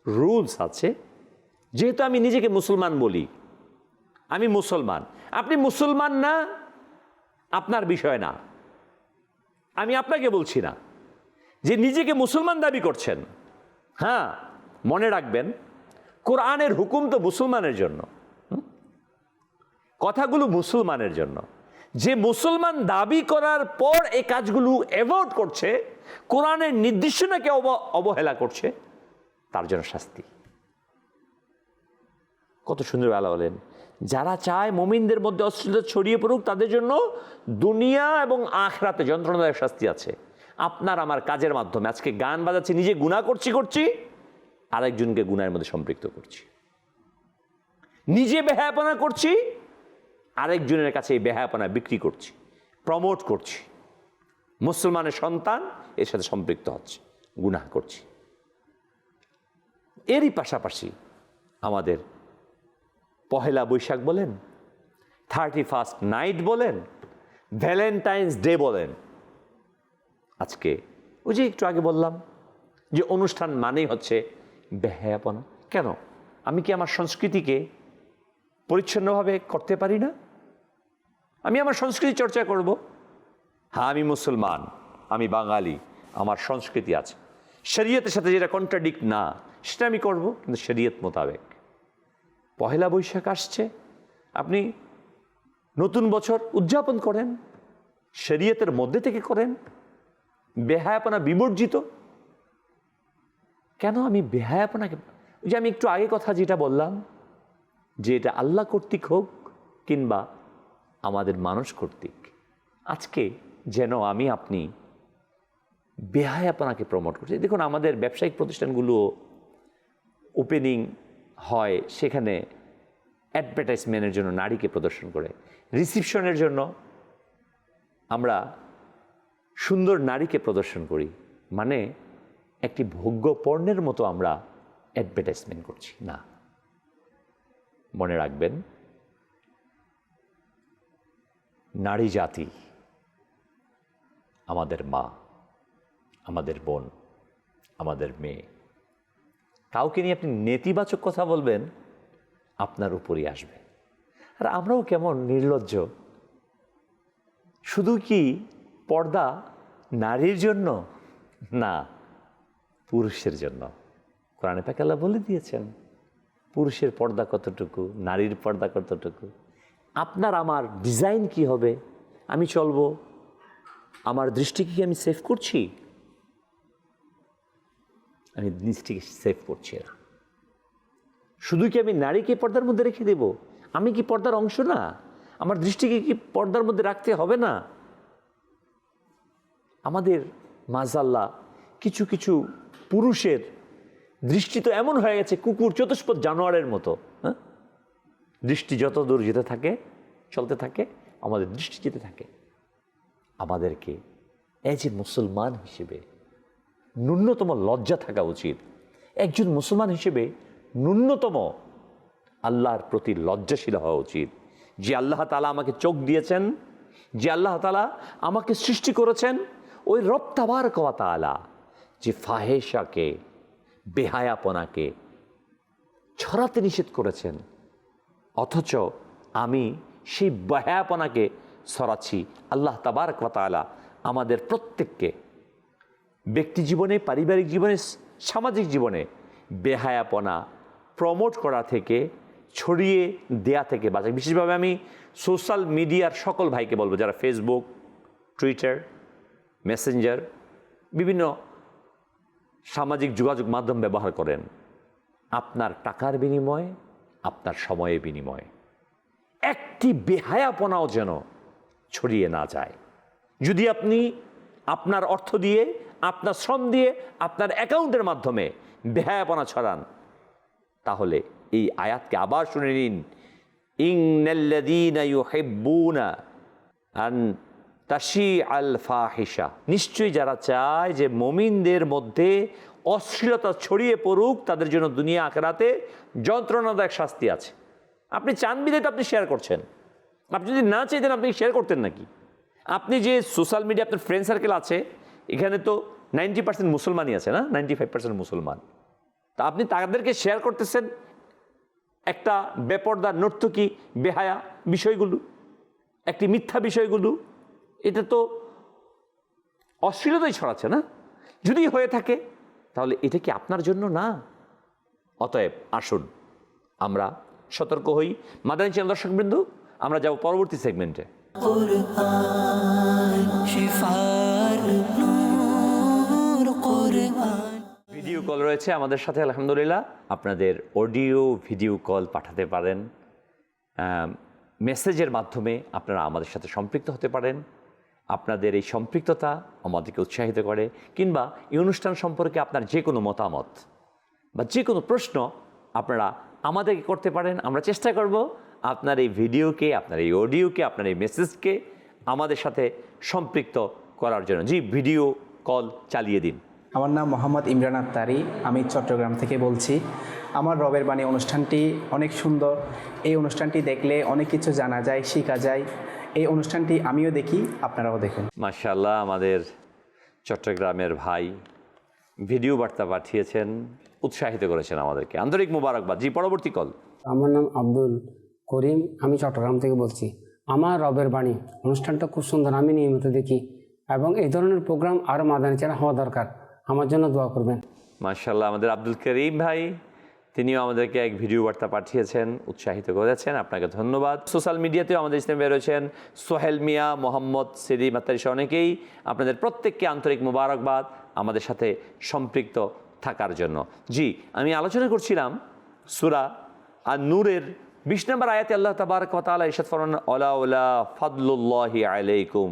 রুলস আছে। যেহেতু আমি নিজেকে মুসলমান বলি, আমি মুসলমান, আপনি মুসলমান না আপনার বিষয় না, আমি আপনাকে বলছি না যে নিজেকে মুসলমান দাবি করছেন। হ্যাঁ, মনে রাখবেন কোরআনের হুকুম তো মুসলমানের জন্য, কথাগুলো মুসলমানের জন্য। যে মুসলমান দাবি করার পর এই কাজগুলো অ্যাভয়েড করছে, কোরআনের নির্দেশনাকে অবহেলা করছে, তার জন্য শাস্তি। কত সুন্দর আল্লাহ বলেন, যারা চায় মুমিনদের মধ্যে অশ্লীলতা ছড়িয়ে পড়ুক তাদের জন্য দুনিয়া এবং আখিরাতে যন্ত্রণাদায়ক শাস্তি আছে। আপনার আমার কাজের মাধ্যমে আজকে গান বাজাচ্ছি, নিজে গুনাহ করছি, আরেকজনকে গুনাহের মধ্যে সম্পৃক্ত করছি। নিজে বেহায়াপনা করছি, আরেকজনের কাছে এই বেহায়াপনা বিক্রি করছি, প্রমোট করছি। মুসলমানের সন্তান এর সাথে সম্পৃক্ত হচ্ছে, গুনাহ করছি। এরই পাশাপাশি আমাদের পহেলা বৈশাখ বলেন, 31st নাইট বলেন, ভ্যালেন্টাইন্স ডে বলেন, আজকে ওই যে একটু আগে বললাম যে অনুষ্ঠান মানেই হচ্ছে বেহায়াপনা। কেন? আমি কি আমার সংস্কৃতিকে পরিচ্ছন্নভাবে করতে পারি না? আমি আমার সংস্কৃতি চর্চা করব। হ্যাঁ, আমি মুসলমান, আমি বাঙালি, আমার সংস্কৃতি আছে, শরীয়তের সাথে যেটা কন্ট্রাডিক্ট না সেটা আমি করব, কিন্তু শরীয়ত মোতাবেক। পহেলা বৈশাখ আসছে, আপনি নতুন বছর উদযাপন করেন, শরীয়তের মধ্যে থেকে করেন, বেহায়াপনা বিবর্জিত। কেন আমি বেহায়াপনাকে, ওই যে আমি একটু আগে কথা যেটা বললাম, যে এটা আল্লাহ কর্তৃক হোক কিংবা আমাদের মানুষ কর্তৃক, আজকে যেন আমি আপনি বেহায়াপনাকে প্রমোট করছি। দেখুন, আমাদের ব্যবসায়িক প্রতিষ্ঠানগুলো ওপেনিং হয়, সেখানে অ্যাডভার্টাইজমেন্টের জন্য নারীকে প্রদর্শন করে, রিসিপশনের জন্য আমরা সুন্দর নারীকে প্রদর্শন করি, মানে একটি ভোগ্য পণ্যের মতো আমরা অ্যাডভার্টাইজমেন্ট করছি না। মনে রাখবেন, নারী জাতি আমাদের মা, আমাদের বোন, আমাদের মেয়ে। কাউকে নিয়ে আপনি নেতিবাচক কথা বলবেন, আপনার উপরই আসবে। আর আমরাও কেমন নির্লজ্জ, শুধু কি পর্দা নারীর জন্য? না, পুরুষের জন্য। কোরআনে পাক আল্লাহ বলে দিয়েছেন পুরুষের পর্দা কতটুকু, নারীর পর্দা কতটুকু। আপনার আমার ডিজাইন কি হবে, আমি চলবো, আমার দৃষ্টিকে কি আমি সেভ করছি? আমি দৃষ্টিকে সেভ করছি না। শুধু কি আমি নারীকে পর্দার মধ্যে রেখে দেব? আমি কি পর্দার অংশ না? আমার দৃষ্টিকে কি পর্দার মধ্যে রাখতে হবে না? আমাদের মাজাল্লাহ কিছু কিছু পুরুষের দৃষ্টি তো এমন হয়ে গেছে কুকুর, চতুষ্পদ জানোয়ারের মতো। হ্যাঁ, দৃষ্টি যত দূর যেতে থাকে, চলতে থাকে, আমাদের দৃষ্টি যেতে থাকে। আমাদেরকে এজ এ মুসলমান হিসেবে ন্যূনতম লজ্জা থাকা উচিত। একজন মুসলমান হিসেবে ন্যূনতম আল্লাহর প্রতি লজ্জাশীল হওয়া উচিত। যে আল্লাহ তাআলা আমাকে চোখ দিয়েছেন, যে আল্লাহ তাআলা আমাকে সৃষ্টি করেছেন, ওই রব তাবারক ওয়া তাআলা যে ফাহেশাকে, বেহায়াপনাকে ছড়াতে নিষেধ করেছেন, অথচ আমি সেই বেহায়াপনাকে ছড়াচ্ছি। আল্লাহ তাবারক ওয়া তাআলা আমাদের প্রত্যেককে ব্যক্তি জীবনে, পারিবারিক জীবনে, সামাজিক জীবনে বেহায়াপনা প্রমোট করা থেকে, ছড়িয়ে দেয়া থেকে বাঁচায়। বিশেষভাবে আমি সোশ্যাল মিডিয়ার সকল ভাইকে বলবো, যারা ফেসবুক, টুইটার, মেসেঞ্জার, বিভিন্ন সামাজিক যোগাযোগ মাধ্যম ব্যবহার করেন, আপনার টাকার বিনিময়ে, আপনার সময়ের বিনিময়ে একটি বেহায়াপনাও যেন ছড়িয়ে না যায়। যদি আপনি আপনার অর্থ দিয়ে, আপনার শ্রম দিয়ে, আপনার অ্যাকাউন্টের মাধ্যমে বেহায়াপনা ছড়ান, তাহলে এই আয়াতকে আবার শুনে নিন। ইন্নাল্লাযীনা ইউহিব্বুনা আন তাশিআল ফাহিশা, নিশ্চয়ই যারা চায় যে মুমিনদের মধ্যে অশ্লীলতা ছড়িয়ে পড়ুক, তাদের জন্য দুনিয়া আখিরাতে যন্ত্রণাদায়ক শাস্তি আছে। আপনি চান বিধায় তো আপনি শেয়ার করছেন। আপনি যদি না চাইতেন আপনি শেয়ার করতেন নাকি? আপনি যে সোশ্যাল মিডিয়া, আপনার ফ্রেন্ড সার্কেল আছে, এখানে তো 90% মুসলমানই আছে না, 95% মুসলমান। তা আপনি তাদেরকে শেয়ার করতেছেন একটা বেপর্দা, নর্তকী, বেহায়া বিষয়গুলো, একটি মিথ্যা বিষয়গুলো। এটা তো অশ্লীলতাই ছড়াচ্ছে না? যদি হয়ে থাকে তাহলে এটা কি আপনার জন্য না? অতএব আসুন আমরা সতর্ক হই। মাদানী চ্যানেল দর্শকবৃন্দ, আমরা যাব পরবর্তী সেগমেন্টে। ভিডিও কল রয়েছে আমাদের সাথে, আলহামদুলিল্লাহ। আপনাদের অডিও ভিডিও কল পাঠাতে পারেন, মেসেজের মাধ্যমে আপনারা আমাদের সাথে সম্পৃক্ত হতে পারেন। আপনাদের এই সম্পৃক্ততা আমাদেরকে উৎসাহিত করে। কিংবা এই অনুষ্ঠান সম্পর্কে আপনার যে কোনো মতামত বা যে কোনো প্রশ্ন আপনারা আমাদেরকে করতে পারেন। আমরা চেষ্টা করব আপনার এই ভিডিওকে, আপনার এই অডিওকে, আপনার এই মেসেজকে আমাদের সাথে সম্পৃক্ত করার জন্য। জি, ভিডিও কল চালিয়ে দিন। আমার নাম মোহাম্মদ ইমরান আত্তারি, আমি চট্টগ্রাম থেকে বলছি। আমার রবের বাণী অনুষ্ঠানটি অনেক সুন্দর। এই অনুষ্ঠানটি দেখলে অনেক কিছু জানা যায়, শেখা যায়। এই অনুষ্ঠানটি আমিও দেখি, আপনারাও দেখুন। মাশাআল্লাহ, আমাদের চট্টগ্রামের ভাই ভিডিও বার্তা পাঠিয়েছেন, উৎসাহিত করেছেন আমাদেরকে। আন্তরিক মোবারকবাদ। জি, পরবর্তী কল। আমার নাম আব্দুল করিম, আমি চট্টগ্রাম থেকে বলছি। আমার রবের বাণী অনুষ্ঠানটা খুব সুন্দর, আমি নিয়মিত দেখি এবং এই ধরনের প্রোগ্রাম আরও মাদানী চ্যানেল হওয়া দরকার। আমার জন্য দোয়া করবেন। মাশাআল্লাহ, আমাদের আব্দুল করিম ভাই, তিনিও আমাদেরকে এক ভিডিও বার্তা পাঠিয়েছেন, উৎসাহিত করেছেন। আপনাকে ধন্যবাদ। সোশ্যাল মিডিয়াতেও আমাদের ইসলামে রয়েছেন সোহেল মিয়া, মোহাম্মদ সেলিম আত্তারি, অনেকেই। আপনাদের প্রত্যেককে আন্তরিক মোবারকবাদ আমাদের সাথে সম্পৃক্ত থাকার জন্য। জি, আমি আলোচনা করছিলাম সূরা আন-নূরের 20 নম্বর আয়াতে আল্লাহ তাবারক ওয়া তাআলা ইরশাদ ফরমান, আলা ফাদলুল্লাহি আলাইকুম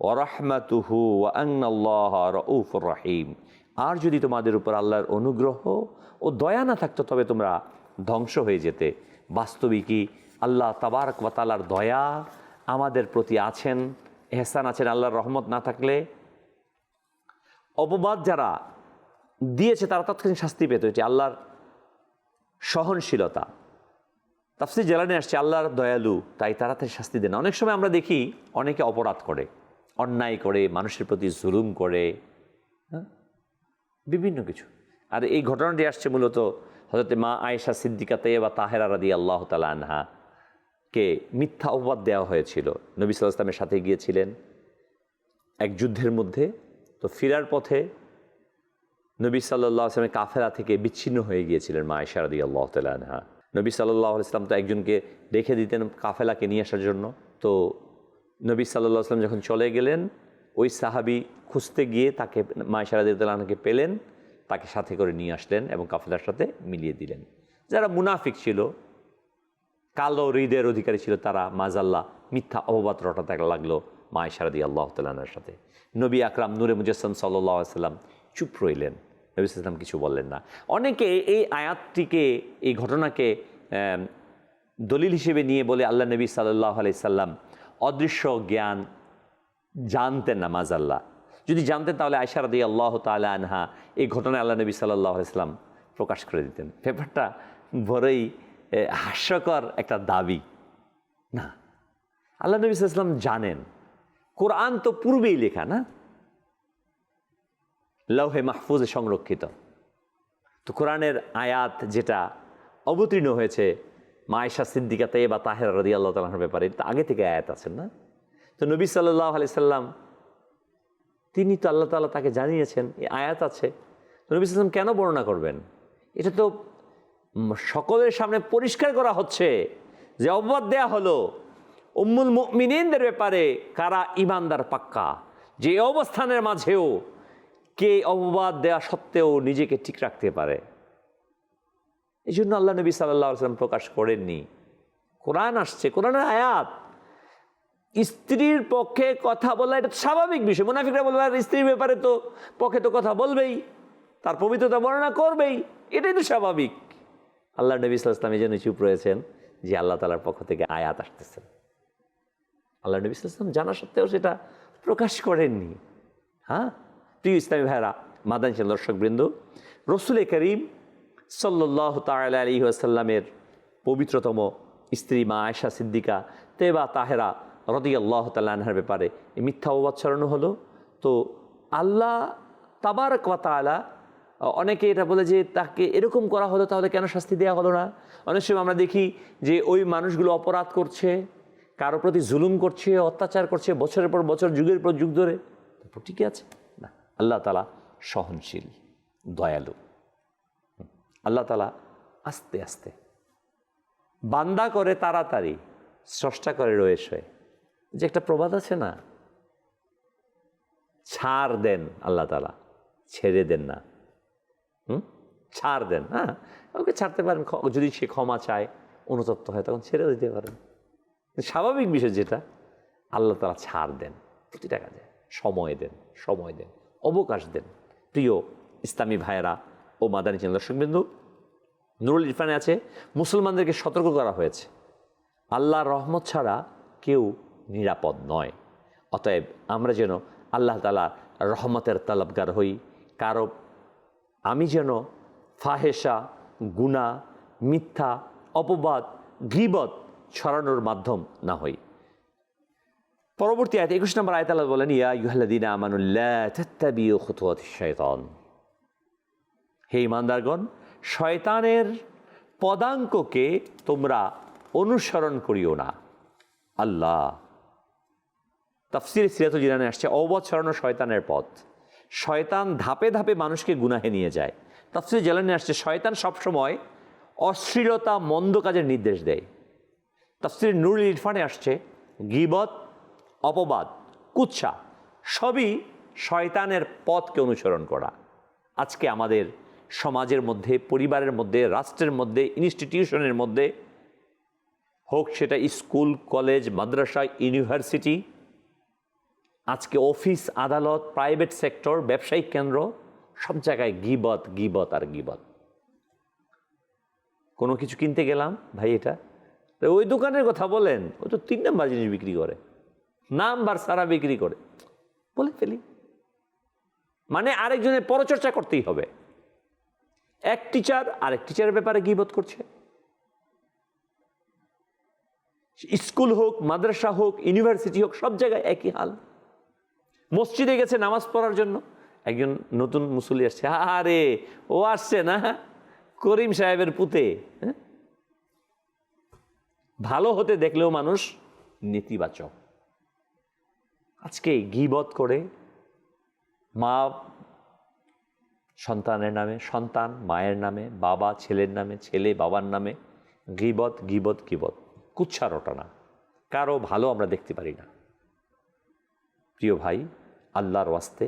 ওয়া রাহমাতুহু ওয়া আন্নাল্লাহা রাউফুর রহিম। আর যদি তোমাদের উপর আল্লাহর অনুগ্রহ ও দয়া না থাকতো তবে তোমরা ধ্বংস হয়ে যেতে। বাস্তবিকই আল্লাহ তাবারক ওয়া তাআলার দয়া আমাদের প্রতি আছেন, এহসান আছেন। আল্লাহর রহমত না থাকলে অপবাদ যারা দিয়েছে তারা তৎক্ষণিক শাস্তি পেত। এটি আল্লাহর সহনশীলতা। তাফসীর জালানী আসছে আল্লাহর দয়ালু, তাই তাড়াতাড়ি শাস্তি দেন। অনেক সময় আমরা দেখি অনেকে অপরাধ করে, অন্যায় করে, মানুষের প্রতি জুলুম করে, বিভিন্ন কিছু। আর এই ঘটনাটি আসছে মূলত হযরত মা আয়েশা সিদ্দিকা তাইয়্যিবা তাহেরা রাদিয়াল্লাহু তাআলা আনহা কে মিথ্যা অপবাদ দেওয়া হয়েছিল। নবী সাল্লাল্লাহু আলাইহি ওয়াসাল্লামের সাথে গিয়েছিলেন এক যুদ্ধের মধ্যে, তো ফেরার পথে নবী সাল্লাল্লাহু আলাইহি ওয়াসাল্লামের কাফেলা থেকে বিচ্ছিন্ন হয়ে গিয়েছিলেন মা আয়েশা রাদিয়াল্লাহু তাআলা আনহা। নবী সাল্লাল্লাহু আলাইহি ওয়াসাল্লাম তো একজনকে রেখে দিতেন কাফেলাকে নিয়ে আসার জন্য। তো নবী সাল্লাল্লাহু আলাইহি ওয়াসাল্লাম যখন চলে গেলেন, ওই সাহাবী খুঁজতে গিয়ে তাকে, মা আয়েশা রাদিয়াল্লাহু আনহাকে পেলেন, তাকে সাথে করে নিয়ে আসলেন এবং কাফেলার সাথে মিলিয়ে দিলেন। যারা মুনাফিক ছিল, কালো হৃদয়ের অধিকারী ছিল, তারা মাজাল্লাহ মিথ্যা অপবাদ রটাতে লাগলো মা আয়েশা রাদিয়াল্লাহু তাআলা আনহার সাথে। নবী আকরাম নূরে মুজাসসাম সাল্লাল্লাহু আলাইহি ওয়াসাল্লাম চুপ রইলেন, নবী সাল্লাল্লাহু আলাইহি ওয়াসাল্লাম কিছু বললেন না। অনেকে এই আয়াতটিকে, এই ঘটনাকে দলিল হিসেবে নিয়ে বলে আল্লাহ নবী সাল্লাল্লাহু আলাইহি সাল্লাম অদৃশ্য জ্ঞান জানতেন না। মাজাল্লাহ যদি জানতেন তাহলে আয়েশা রাদিয়াল্লাহু তাআলা আনহা এই ঘটনায় আল্লাহ নবী সাল্লাল্লাহু আলাইহি সাল্লাম প্রকাশ করে দিতেন। ব্যাপারটা বড়ই হাস্যকর একটা দাবি না। আল্লাহ নবী সাল্লাল্লাহু আলাইহি সাল্লাম জানেন, কোরআন তো পূর্বেই লেখা না, লৌহে মাহফুজে সংরক্ষিত। তো কোরআনের আয়াত যেটা অবতীর্ণ হয়েছে মা আয়েশা সিদ্দিকা তাইয়্যেবা তাহেরা রাদিয়াল্লাহু তাআলা আনহার ব্যাপারে, এটা আগে থেকে আয়াত আছেন না? তো নবী সাল্লাল্লাহু আলাইহি সাল্লাম তিনি তো আল্লাহ তাআলা তাকে জানিয়েছেন এই আয়াত আছে, তো নবী সাল্লাল্লাহু আলাইহি সাল্লাম কেন বর্ণনা করবেন? এটা তো সকলের সামনে পরিষ্কার করা হচ্ছে যে অপবাদ দেয়া হলো উম্মুল মুমিনিনদের ব্যাপারে কারা ঈমানদার পাক্কা, যে অবস্থানের মাঝেও কে অপবাদ দেয়া সত্ত্বেও নিজেকে ঠিক রাখতে পারে। এই জন্য আল্লাহ নবী সাল্লাল্লাহু আলাইহি ওয়াসাল্লাম প্রকাশ করেননি। কোরআন আসছে, কোরআনের আয়াত। স্ত্রীর পক্ষে কথা বলা এটা স্বাভাবিক বিষয়। মুনাফিকরা বলবে আর স্ত্রীর ব্যাপারে তো পক্ষে তো কথা বলবেই, তার পবিত্রতা বর্ণনা করবেই, এটাই তো স্বাভাবিক। আল্লাহ নবী সাল্লাল্লাহু আলাইহি ওয়াসাল্লাম এই জন্য চুপ রয়েছেন যে আল্লাহ তাআলার পক্ষ থেকে আয়াত আসতেছেন। আল্লাহ নবী সাল্লাল্লাহু আলাইহি ওয়াসাল্লাম জানা সত্ত্বেও সেটা প্রকাশ করেননি। হ্যাঁ, প্রিয় ইসলামী ভাইরা, মাদানী দর্শকবৃন্দ, রসুল করিম সাল্লাল্লাহু তাআলা আলাইহি ওয়াসাল্লামের পবিত্রতম স্ত্রী মা আয়েশা সিদ্দিকা তাইয়্যেবা তাহেরা রাদিয়াল্লাহু তাআলা আনহার ব্যাপারে এই মিথ্যা অপবাদ ছড়ানো হলো। তো আল্লাহ তাবারক ওয়া তাআলা, অনেকে এটা বলে যে তাকে এরকম করা হলো তাহলে কেন শাস্তি দেওয়া হলো না? অনেক সময় আমরা দেখি যে ওই মানুষগুলো অপরাধ করছে, কারো প্রতি জুলুম করছে, অত্যাচার করছে বছরের পর বছর, যুগের পর যুগ ধরে, তারপর ঠিকই আছে না। আল্লাহ তাআলা সহনশীল, দয়ালু। আল্লাহ তাআলা আস্তে আস্তে, বান্দা করে তাড়াতাড়ি, স্রষ্টা করে রয়ে শয়ে। যে একটা প্রবাদ আছে না, ছাড় দেন আল্লাহ তাআলা, ছেড়ে দেন না। ছাড় দেন, হ্যাঁ, ওকে ছাড়তে পারেন যদি সে ক্ষমা চায়, অনুতপ্ত হয়, তখন ছেড়ে দিতে পারেন। স্বাভাবিক বিষয় যেটা, আল্লাহ তাআলা ছাড় দেন, প্রতিটা কাজে সময় দেন, সময় দেন, অবকাশ দেন। প্রিয় ইসলামী ভাইয়েরা ও মাদানী চ্যানেল দর্শকবৃন্দ, নুরুল ইরফানে আছে মুসলমানদেরকে সতর্ক করা হয়েছে আল্লাহর রহমত ছাড়া কেউ নিরাপদ নয়। অতএব আমরা যেন আল্লাহ তাআলার রহমতের তলবগার হই। কারো আমি যেন ফাহেসা, গুনাহ, মিথ্যা, অপবাদ, গীবত ছড়ানোর মাধ্যম না হই। পরবর্তী আয়াত 21 নম্বর আয়াত আল্লাহ বলেন, ইয়া আইয়ুহাল্লাযীনা আমানু লা তাত্তাবিউ খুতুওয়াতিশ শাইতান। হে ঈমানদারগণ, শয়তানের পদাঙ্ককে তোমরা অনুসরণ করিও না। আল্লাহ তাফসীরে সিরাতুল জিনানে আসছে অববাদ ছড়ানো শয়তানের পথ। শয়তান ধাপে ধাপে মানুষকে গুনাহে নিয়ে যায়। তাফসীরে জালানী আসছে শয়তান সবসময় অশ্লীলতা, মন্দ কাজের নির্দেশ দেয়। তাফসীরে নুরুল ইরফানে আসছে গীবত, অপবাদ, কুৎসা সবই শয়তানের পথকে অনুসরণ করা। আজকে আমাদের সমাজের মধ্যে, পরিবারের মধ্যে, রাষ্ট্রের মধ্যে, ইনস্টিটিউশনের মধ্যে হোক, সেটা স্কুল, কলেজ, মাদ্রাসা, ইউনিভার্সিটি, আজকে অফিস, আদালত, প্রাইভেট সেক্টর, ব্যবসায়িক কেন্দ্র, সব জায়গায় গীবত, গীবত আর গীবত। কোনো কিছু কিনতে গেলাম, ভাই এটা ওই দোকানের কথা বলেন, ও তো 3 নাম্বার জিনিস বিক্রি করে, নাম্বার সারা বিক্রি করে, বলে ফেলি। মানে আরেকজনের পরচর্চা করতেই হবে। এক টিচার আরেক টিচারের ব্যাপারে গীবত করছে। স্কুল হোক, মাদ্রাসা হোক, ইউনিভার্সিটি হোক, সব জায়গায় একই হাল। মসজিদে গেছে নামাজ পড়ার জন্য, একজন নতুন মুসল্লি আসছে, আরে ও আসছে না করিম সাহেবের পুতে। ভালো হতে দেখলেও মানুষ নেতিবাচক। আজকে গীবত করে মা সন্তানের নামে, সন্তান মায়ের নামে, বাবা ছেলের নামে, ছেলে বাবার নামে, গীবত, গীবত, গীবত, কুৎসা রটনা। কারো ভালো আমরা দেখতে পারি না। প্রিয় ভাই, আল্লাহর ওয়াস্তে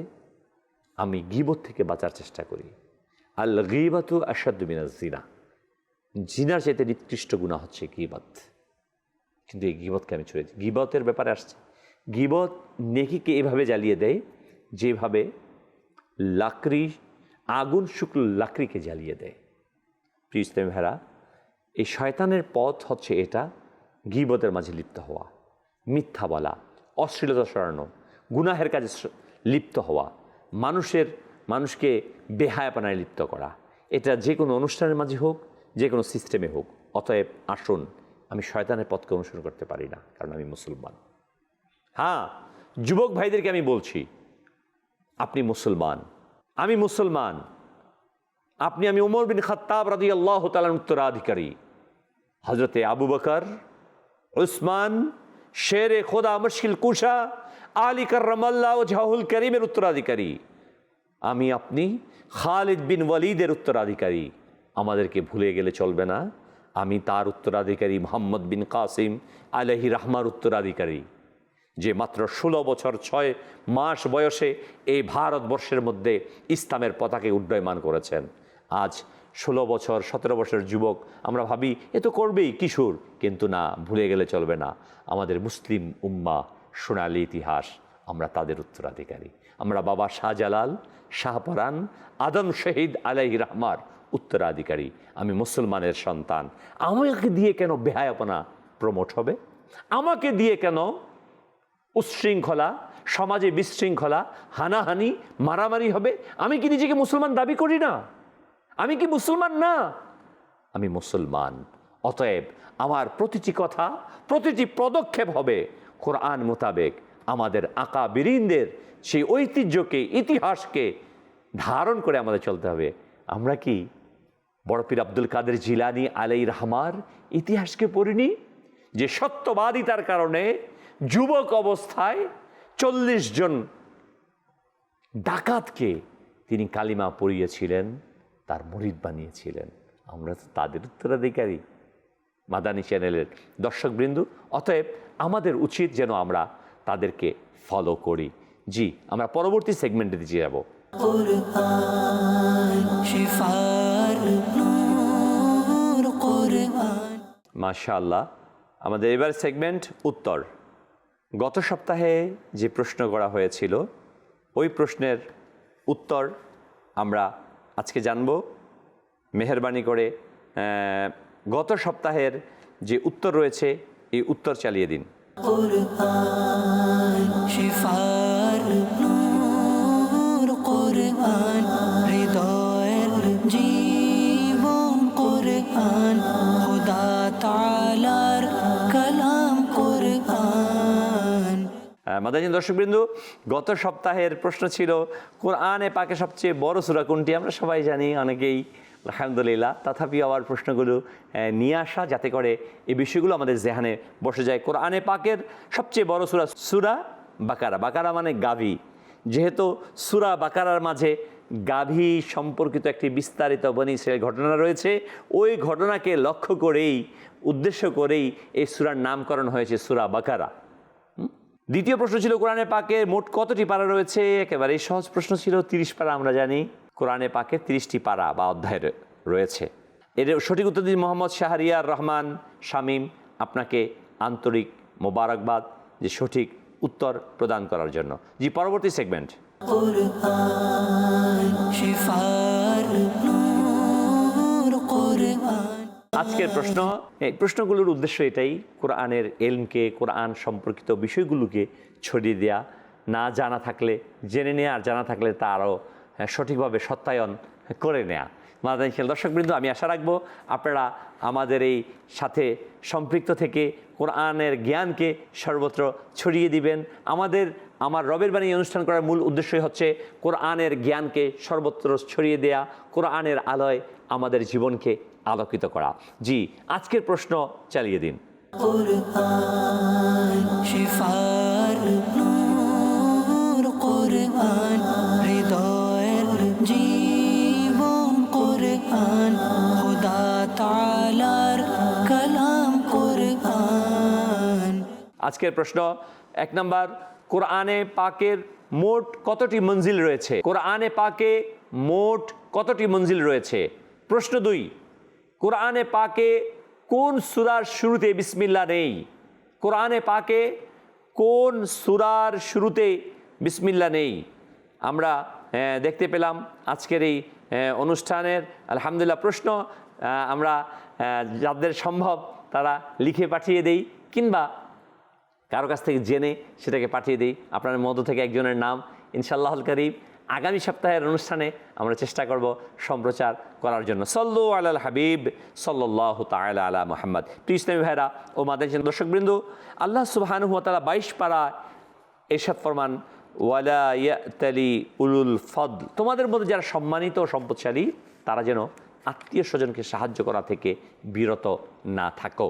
আমি গীবত থেকে বাঁচার চেষ্টা করি। আল গীবাতু আশাদ্দু মিনাজ জিনা। জিনার চাইতে নিকৃষ্ট গুনাহ হচ্ছে গীবত। কিন্তু এই গীবতকে আমি ছড়িয়েছি। গীবতের ব্যাপারে আসছে, গীবত নেকিকে এভাবে জ্বালিয়ে দেয় যেভাবে লাকড়ি, আগুন শুকনো লাকড়িকে জ্বালিয়ে দেয়। প্রিয় ইসলামী ভাইরা, এই শয়তানের পথ হচ্ছে এটা, গীবতের মাঝে লিপ্ত হওয়া, মিথ্যা বলা, অশ্লীলতা ছড়ানো, গুনাহের কাজে লিপ্ত হওয়া, মানুষকে বেহায়াপনায় লিপ্ত করা। এটা যে কোনো অনুষ্ঠানের মাঝে হোক, যে কোনো সিস্টেমে হোক। অতএব আসুন, আমি শয়তানের পথকে অনুসরণ করতে পারি না, কারণ আমি মুসলমান। হ্যাঁ, যুবক ভাইদেরকে আমি বলছি, আপনি মুসলমান, আমি মুসলমান, আপনি আমি উমর বিন খাত্তাব রাদিয়াল্লাহু তাআলার উত্তরাধিকারী, হযরতে আবু বকর, উসমান, শেরে খোদা মুশকিল কুশা, আলী কাররামাল্লাহু ওয়াজহুল কারীমের উত্তরাধিকারী, আমি আপনি খালিদ বিন ওয়ালিদের উত্তরাধিকারী। আমাদেরকে ভুলে গেলে চলবে না, আমি তার উত্তরাধিকারী মুহাম্মদ বিন কাসিম আলাইহি রাহমার উত্তরাধিকারী, যে মাত্র 16 বছর 6 মাস বয়সে এই ভারতবর্ষের মধ্যে ইসলামের পতাকা উড্ডয়মান করেছেন। আজ 16 বছর 17 বছর যুবক আমরা ভাবি এ তো করবেই, কিশোর, কিন্তু না, ভুলে গেলে চলবে না, আমাদের মুসলিম উম্মাহ সোনালী ইতিহাস, আমরা তাদের উত্তরাধিকারী। আমরা বাবা শাহজালাল, শাহপরান, আদম শহীদ আলাইহি রাহমার উত্তরাধিকারী। আমি মুসলমানের সন্তান, আমাকে দিয়ে কেন বেহায়াপনা প্রমোট হবে? আমাকে দিয়ে কেন উচ্ছৃঙ্খলা, সমাজে বিশৃঙ্খলা, হানাহানি, মারামারি হবে? আমি কি নিজেকে মুসলমান দাবি করি না? আমি কি মুসলমান না? আমি মুসলমান। অতএব আমার প্রতিটি কথা, প্রতিটি পদক্ষেপ হবে কোরআন মোতাবেক। আমাদের আকাবিরিনদের সেই ঐতিহ্যকে, ইতিহাসকে ধারণ করে আমাদের চলতে হবে। আমরা কি বড় পীর আব্দুল কাদের জিলানী আলাইহি রাহমার ইতিহাসকে পড়িনি? যে সত্যবাদিতার কারণে যুবক অবস্থায় 40 জন ডাকাতকে তিনি কালিমা পড়িয়েছিলেন, তার মুরিদ বানিয়েছিলেন। আমরা তো তাদের উত্তরাধিকারী, মাদানী চ্যানেলের দর্শকবৃন্দ। অতএব আমাদের উচিত যেন আমরা তাদেরকে ফলো করি। জি, আমরা পরবর্তী সেগমেন্টে দিয়ে যাব। মাশাআল্লাহ, আমাদের এবার সেগমেন্ট উত্তর। গত সপ্তাহে যে প্রশ্ন করা হয়েছিল ওই প্রশ্নের উত্তর আমরা আজকে জানব। মেহেরবানি করে গত সপ্তাহের যে উত্তর রয়েছে এই উত্তর চালিয়ে দিন। মাদানী দর্শকবৃন্দ, গত সপ্তাহের প্রশ্ন ছিল কোরআনে পাকে সবচেয়ে বড় সূরা কোনটি? আমরা সবাই জানি, অনেকেই আলহামদুলিল্লাহ। তথাপি আবার প্রশ্নগুলো নিয়ে আসা যাতে করে এই বিষয়গুলো আমাদের জেহানে বসে যায়। কোরআনে পাকের সবচেয়ে বড় সূরা সূরা বাকারা। বাকারা মানে গাভী। যেহেতু সূরা বাকারার মাঝে গাভী সম্পর্কিত একটি বিস্তারিত বনী ইসরাঈলের ঘটনা রয়েছে, ওই ঘটনাকে লক্ষ্য করেই, উদ্দেশ্য করেই এই সূরার নামকরণ হয়েছে সূরা বাকারা। দ্বিতীয় প্রশ্ন ছিল কোরআনে পাকে মোট কতটি পারা রয়েছে? একেবারে সহজ প্রশ্ন ছিল, 30 পারা। আমরা জানি কোরআনে পাকে 30টি পারা বা অধ্যায় রয়েছে। এর সঠিক উত্তর দিন মোহাম্মদ শাহরিয়ার রহমান শামীম। আপনাকে আন্তরিক মোবারকবাদ যে সঠিক উত্তর প্রদান করার জন্য। জি, পরবর্তী সেগমেন্ট। আজকের প্রশ্ন, এই প্রশ্নগুলোর উদ্দেশ্য এটাই, কোরআনের এলমকে, কোরআন সম্পর্কিত বিষয়গুলোকে ছড়িয়ে দেয়া, না জানা থাকলে জেনে নেয়া, আর জানা থাকলে তা আরও সঠিকভাবে সত্যায়ন করে নেয়া। মাদানী চ্যানেল দর্শকবৃন্দ, আমি আশা রাখবো আপনারা আমাদের এই সাথে সম্পৃক্ত থেকে কোরআনের জ্ঞানকে সর্বত্র ছড়িয়ে দিবেন। আমার রবের বাণী অনুষ্ঠান করার মূল উদ্দেশ্যই হচ্ছে কোরআনের জ্ঞানকে সর্বত্র ছড়িয়ে দেয়া, কোরআনের আলোয় আমাদের জীবনকে আলোকিত করা। জি, আজকের প্রশ্ন চালিয়ে দিন। আজকের প্রশ্ন 1 নম্বর, কোরআনে পাকের মোট কতটি মঞ্জিল রয়েছে? কোরআনে পাকে মোট কতটি মঞ্জিল রয়েছে? প্রশ্ন 2, কোরআনে পাকে কোন সূরার শুরুতে বিসমিল্লাহ নেই? কোরআনে পাকে কোন সূরার শুরুতে বিসমিল্লাহ নেই? আমরা দেখতে পেলাম আজকের এই অনুষ্ঠানের আলহামদুলিল্লাহ প্রশ্ন আমরা যাদের সম্ভব তারা লিখে পাঠিয়ে দেই, কিংবা কারো কাছ থেকে জেনে সেটাকে পাঠিয়ে দিই। আপনার মধ্য থেকে একজনের নাম ইনশাআল্লাহুল কারীম আগামী সপ্তাহের অনুষ্ঠানে আমরা চেষ্টা করব সম্প্রচার করার জন্য। সল্লু আলাল হাবিব সাল্লাল্লাহু তাআলা আলা মুহাম্মদ। প্রিয় ইসলামী ভাইরা ও মাদানী দর্শকবৃন্দ, আল্লাহ সুবহানাহু ওয়া তাআলা 22 পারা ইরশাদ ফরমান, ওয়ালা ইয়াতালি উলুল ফদল, তোমাদের মধ্যে যারা সম্মানিত ও সম্পদশালী তারা যেন আত্মীয় স্বজনকে সাহায্য করা থেকে বিরত না থাকো।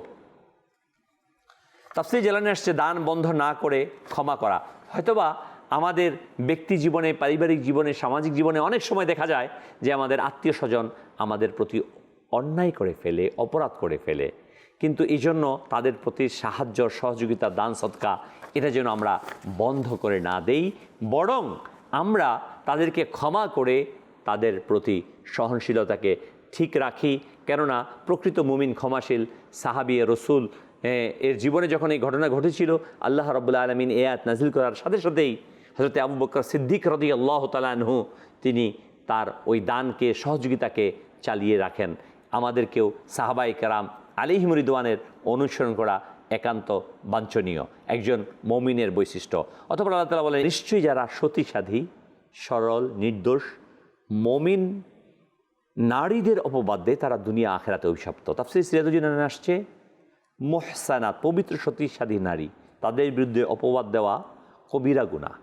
তাফসীরে জালানী আসছে দান বন্ধ না করে ক্ষমা করা। হয়তোবা আমাদের ব্যক্তি জীবনে, পারিবারিক জীবনে, সামাজিক জীবনে অনেক সময় দেখা যায় যে আমাদের আত্মীয় স্বজন আমাদের প্রতি অন্যায় করে ফেলে, অপরাধ করে ফেলে, কিন্তু এই জন্য তাদের প্রতি সাহায্য, সহযোগিতা, দান সদকা এটা যেন আমরা বন্ধ করে না দেই, বরং আমরা তাদেরকে ক্ষমা করে তাদের প্রতি সহনশীলতাকে ঠিক রাখি। কেননা প্রকৃত মুমিন ক্ষমাশীল। সাহাবী রসুল এর জীবনে যখন এই ঘটনা ঘটেছিল, আল্লাহ রাব্বুল আলামিন এই আয়াত নাজিল করার সাথে সাথেই হযরত আবু বকর সিদ্দিক রাদিয়াল্লাহু তাআলা আনহু তিনি তার ওই দানকে, সহযোগিতাকে চালিয়ে রাখেন। আমাদেরকেও সাহাবায়ে কেরাম আলাইহিম রিদওয়ানের অনুসরণ করা একান্ত বাঞ্ছনীয়, একজন মুমিনের বৈশিষ্ট্য। অতঃপর আল্লাহ তাআলা বলেন, নিশ্চয়ই যারা সতী সাধী, সরল, নির্দোষ মুমিন নারীদের অপবাদ দেয় তারা দুনিয়া আখিরাতে অভিশপ্ত। তাফসীরে সিরাজুল জিনানে আসছে মুহসানাত, পবিত্র সতী সাধী নারী, তাদের বিরুদ্ধে অপবাদ দেওয়া কবিরা গুনাহ।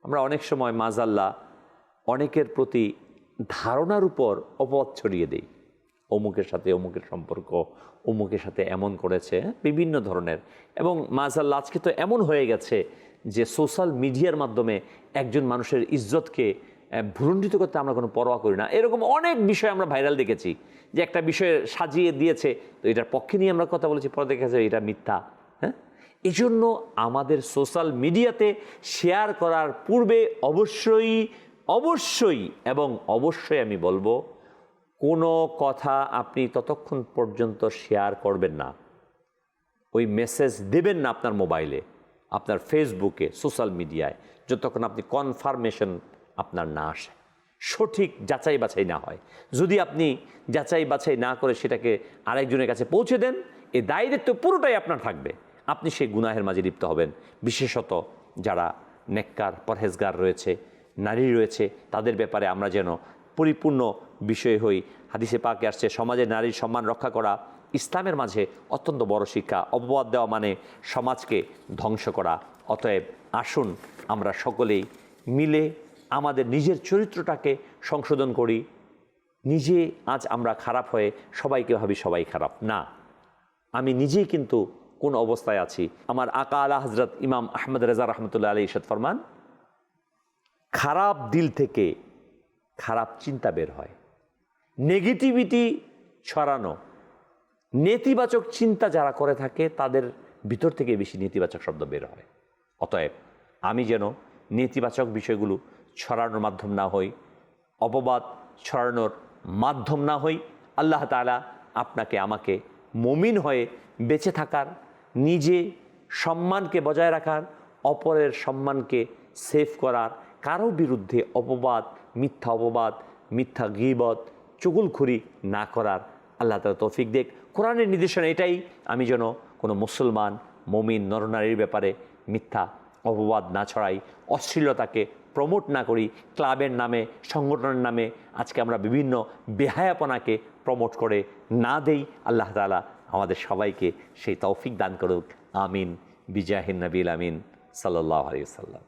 আমরা অনেক সময় মাজাল্লাহ অনেকের প্রতি ধারণার উপর অপবাদ ছড়িয়ে দেই, অমুকের সাথে অমুকের সম্পর্ক, অমুকের সাথে এমন করেছে, বিভিন্ন ধরনের। এবং মাজাল্লাহ আজকে তো এমন হয়ে গেছে যে সোশ্যাল মিডিয়ার মাধ্যমে একজন মানুষের ইজ্জতকে ভুলণ্ডিত করতে আমরা কোনো পরোয়া করি না। এরকম অনেক বিষয় আমরা ভাইরাল দেখেছি যে একটা বিষয়ে সাজিয়ে দিয়েছে, তো এটার পক্ষে নিয়ে আমরা কথা বলেছি, পরে দেখা যায় এটা মিথ্যা। হ্যাঁ, এই জন্য আমাদের সোশ্যাল মিডিয়াতে শেয়ার করার পূর্বে অবশ্যই এবং অবশ্যই আমি বলবো, কোনো কথা আপনি ততক্ষণ পর্যন্ত শেয়ার করবেন না, ওই মেসেজ দেবেন না আপনার মোবাইলে, আপনার ফেসবুকে, সোশ্যাল মিডিয়ায়, যতক্ষণ আপনি কনফার্মেশন আপনার না আসে, সঠিক যাচাই বাছাই না হয়। যদি আপনি যাচাই বাছাই না করে সেটাকে আরেকজনের কাছে পৌঁছে দেন, এই দায়িত্ব পুরোটাই আপনার থাকবে, আপনি সেই গুনাহের মাঝে লিপ্ত হবেন। বিশেষত যারা নেককার, পরহেজগার রয়েছে, নারী রয়েছে, তাদের ব্যাপারে আমরা যেন পরিপূর্ণ বিষয় হই। হাদিসে পাকে আসছে, সমাজে নারীর সম্মান রক্ষা করা ইসলামের মাঝে অত্যন্ত বড় শিক্ষা। অপবাদ দেওয়া মানে সমাজকে ধ্বংস করা। অতএব আসুন আমরা সকলেই মিলে আমাদের নিজের চরিত্রটাকে সংশোধন করি। নিজে আজ আমরা খারাপ হয়ে সবাইকে ভাবি সবাই খারাপ না, আমি নিজেই কিন্তু কোন অবস্থায় আছি। আমার আকা আলা হযরত ইমাম আহমদ রেজা রহমতুল্লাহ আলাইহি ইরশাদ ফরমান, খারাপ দিল থেকে খারাপ চিন্তা বের হয়, নেগেটিভিটি ছড়ানো, নেতিবাচক চিন্তা যারা করে থাকে তাদের ভিতর থেকে বেশি নেতিবাচক শব্দ বের হয়। অতএব আমি যেন নেতিবাচক বিষয়গুলো ছড়ানোর মাধ্যম না হই, অপবাদ ছড়ানোর মাধ্যম না হই। আল্লাহ তাআলা আপনাকে আমাকে মুমিন হয়ে বেঁচে থাকার, নিজে সম্মানকে বজায় রাখার, অপরের সম্মানকে সেভ করার, কারো বিরুদ্ধে অপবাদ, মিথ্যা গীবত, চুগলখুরি না করার আল্লাহ তাআলা তৌফিক দেখ। কোরআনের নির্দেশনা এটাই, আমি যেন কোনো মুসলমান মুমিন নরনারীর ব্যাপারে মিথ্যা অপবাদ না ছড়াই, অশ্লীলতাকে প্রমোট না করি, ক্লাবের নামে, সংগঠনের নামে আজকে আমরা বিভিন্ন বেহায়াপনাকে প্রমোট করে না দেই। আল্লাহ তাআলা আমাদের সবাইকে সেই তৌফিক দান করুক। আমিন বিজাহিন নবীল আমিন সাল্লাল্লাহু আলাইহি ওয়াসাল্লাম।